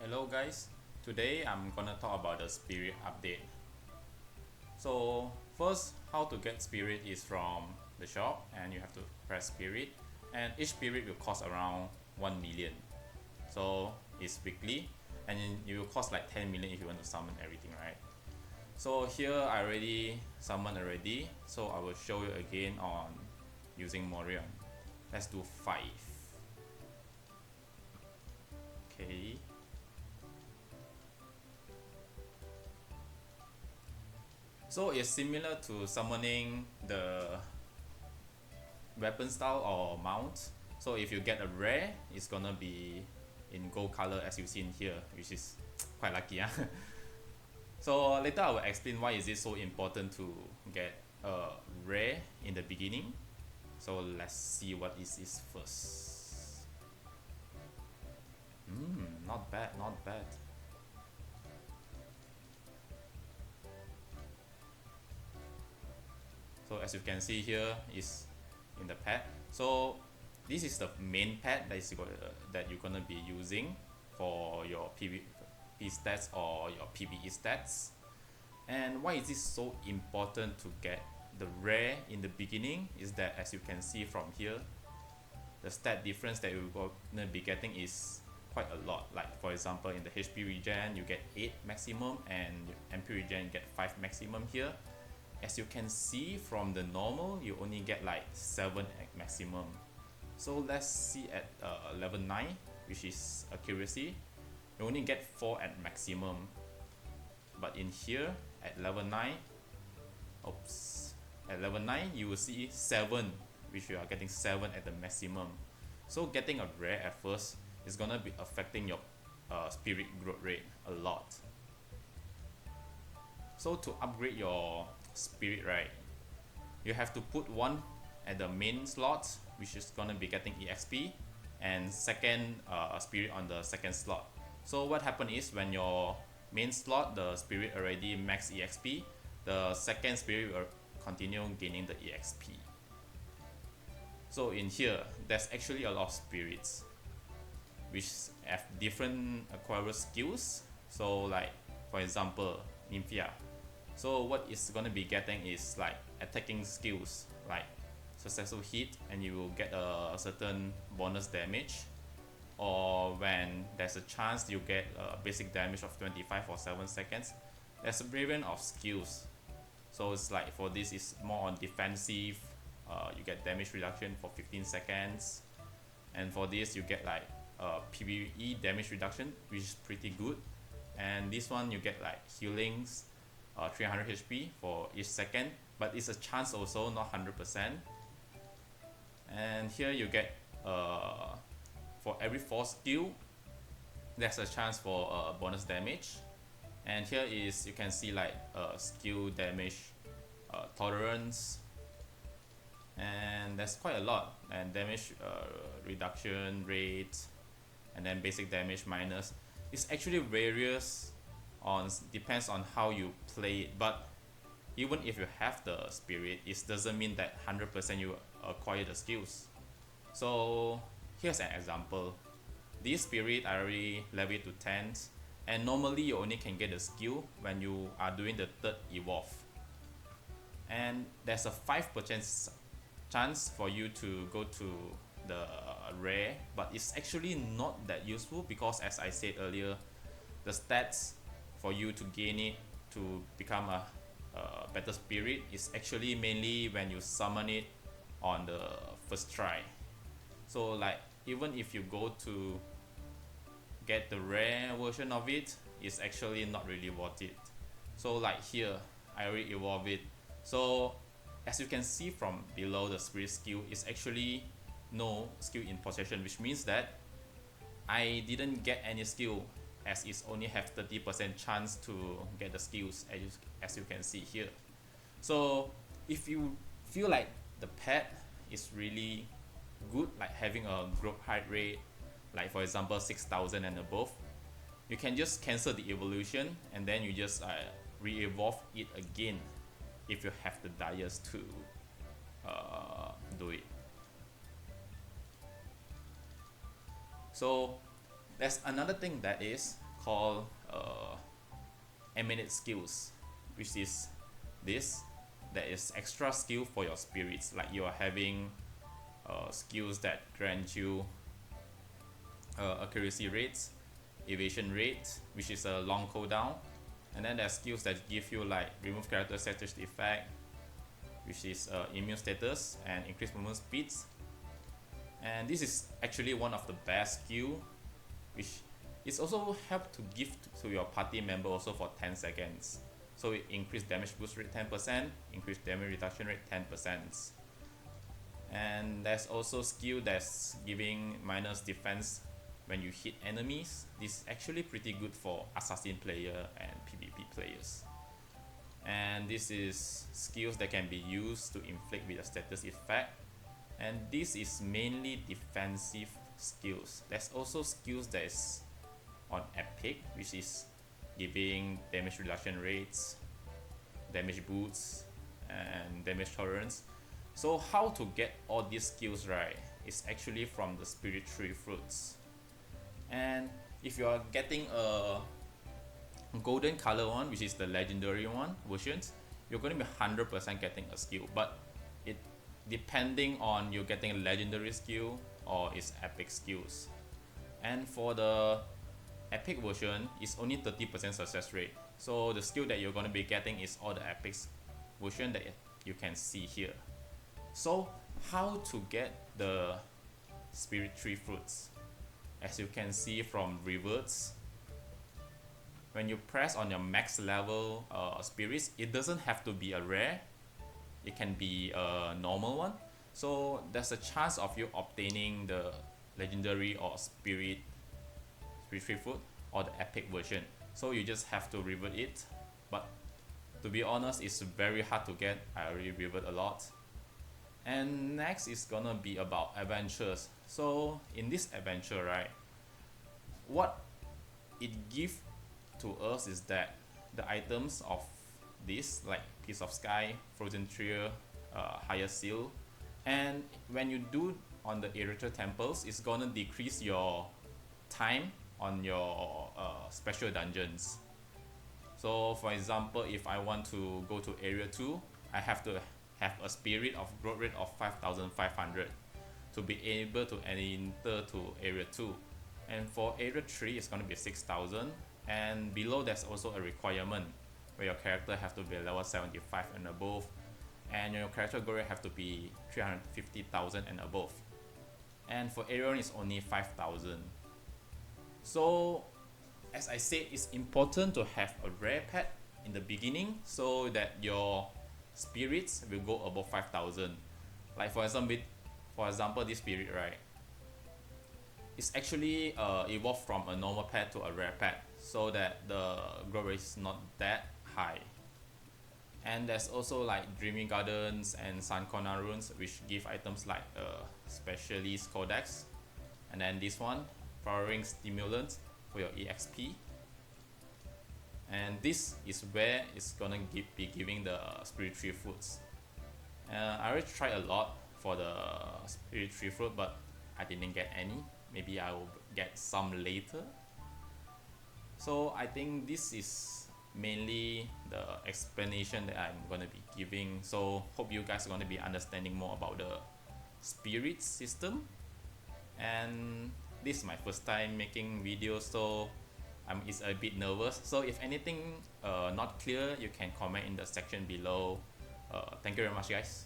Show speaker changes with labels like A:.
A: Hello guys, today I'm gonna talk about the spirit update. So first, how to get spirit is from the shop, and you have to press spirit, and each spirit will cost around 1 million. So it's weekly, and it will cost like 10 million if you want to summon everything, right? So here I already summoned already, so I will show you again on using Morion. Let's do 5. Okay. So it's similar to summoning the weapon style or mount. So if you get a rare, it's gonna be in gold color as you see in here, which is quite lucky. So later I will explain why is it so important to get a rare in the beginning. So let's see what is this first. Not bad, not bad. So as you can see here is in the pad. So this is the main pad that you're gonna be using for your PvP stats or your PvE stats. And why is this so important to get the rare in the beginning is that, as you can see from here, the stat difference that you're gonna be getting is quite a lot. Like for example, in the HP regen you get 8 maximum, and MP regen you get 5 maximum here. As you can see from the normal, you only get like 7 at maximum. So let's see at level 9, which is accuracy, you only get 4 at maximum. But in here at level 9, at level 9 you will see 7, which you are getting 7 at the maximum. So getting a rare at first is gonna be affecting your spirit growth rate a lot. So to upgrade your spirit, right, you have to put one at the main slot, which is gonna be getting EXP, and second spirit on the second slot. So what happens is when your main slot the spirit already max EXP, the second spirit will continue gaining the EXP. So in here there's actually a lot of spirits which have different acquirer skills. So like for example Nymphia, so what it's gonna be getting is like attacking skills, like successful hit and you will get a certain bonus damage, or when there's a chance you get a basic damage of 25 for 7 seconds. There's a variant of skills. So it's like for this is more on defensive, you get damage reduction for 15 seconds, and for this you get like PvE damage reduction, which is pretty good. And this one you get like healings, 300 HP for each second, but it's a chance also, not 100%. And here you get for every 4 skill there's a chance for bonus damage. And here is you can see like skill damage tolerance, and that's quite a lot, and damage reduction rate, and then basic damage minus. It's actually various depends on how you play it, but even if you have the spirit, it doesn't mean that 100% you acquire the skills. So here's an example. This spirit I already leveled to 10, and normally you only can get the skill when you are doing the 3rd evolve, and there's a 5% chance for you to go to the rare, but it's actually not that useful because, as I said earlier, the stats for you to gain it to become a better spirit is actually mainly when you summon it on the first try. So like even if you go to get the rare version of it, it's actually not really worth it. So like here I already evolved it. So as you can see from below, the spirit skill is actually no skill in possession, which means that I didn't get any skill, as it's only have 30% chance to get the skills, as you can see here. So if you feel like the pet is really good, like having a growth height rate like for example 6000 and above, you can just cancel the evolution and then you just re-evolve it again if you have the dias to do it. So there's another thing, that is called emanate skills, which is this. That is extra skill for your spirits, like you are having skills that grant you accuracy rates, evasion rate, which is a long cooldown, and then there's skills that give you like remove character status effect, which is immune status and increase movement speeds. And this is actually one of the best skill, which is also help to give to your party member also for 10 seconds. So it increase damage boost rate 10%, increase damage reduction rate 10%. And there's also skill that's giving minus defense when you hit enemies. This is actually pretty good for assassin player and PvP players. And this is skills that can be used to inflict with a status effect, and this is mainly defensive skills. There's also skills that is on epic, which is giving damage reduction rates, damage boosts, and damage tolerance. So how to get all these skills right is actually from the spirit tree fruits. And if you are getting a golden color one, which is the legendary one versions, you're going to be 100% getting a skill, but it depending on you getting a legendary skill or its epic skills. And for the epic version, it's only 30% success rate, so the skill that you're going to be getting is all the epic version that you can see here. So how to get the spirit tree fruits? As you can see from reverts, when you press on your max level spirits, it doesn't have to be a rare, it can be a normal one. So there's a chance of you obtaining the legendary or spirit tree fruit or the epic version. So you just have to revert it, but to be honest, it's very hard to get. I already revert a lot. And next is gonna be about adventures. So in this adventure, right, what it gives to us is that the items of this, like piece of sky, frozen trio, higher seal, and when you do on the erector temples, it's gonna decrease your time on your special dungeons. So for example, if I want to go to area 2, I have to have a spirit of growth rate of 5500 to be able to enter to area 2. And for area 3, it's going to be 6000, and below there's also a requirement where your character have to be level 75 and above, and your character growth rate have to be 350,000 and above. And for area 1, it's only 5000. So as I said, it's important to have a rare pet in the beginning so that your spirits will go above 5000. Like for example this spirit, right, it's actually evolved from a normal pet to a rare pet, so that the growth rate is not that high. And there's also like Dreaming Gardens and Sun Corner runes, which give items like Specialist Codex, and then this one, Flowering Stimulant for your EXP. And this is where it's gonna be giving the spirit tree fruits. I already tried a lot for the spirit tree fruit, but I didn't get any. Maybe I will get some later. So I think this is mainly the explanation that I'm gonna be giving. So hope you guys are gonna be understanding more about the spirit system. And this is my first time making videos, so it's a bit nervous. So if anything not clear, you can comment in the section below. Thank you very much, guys.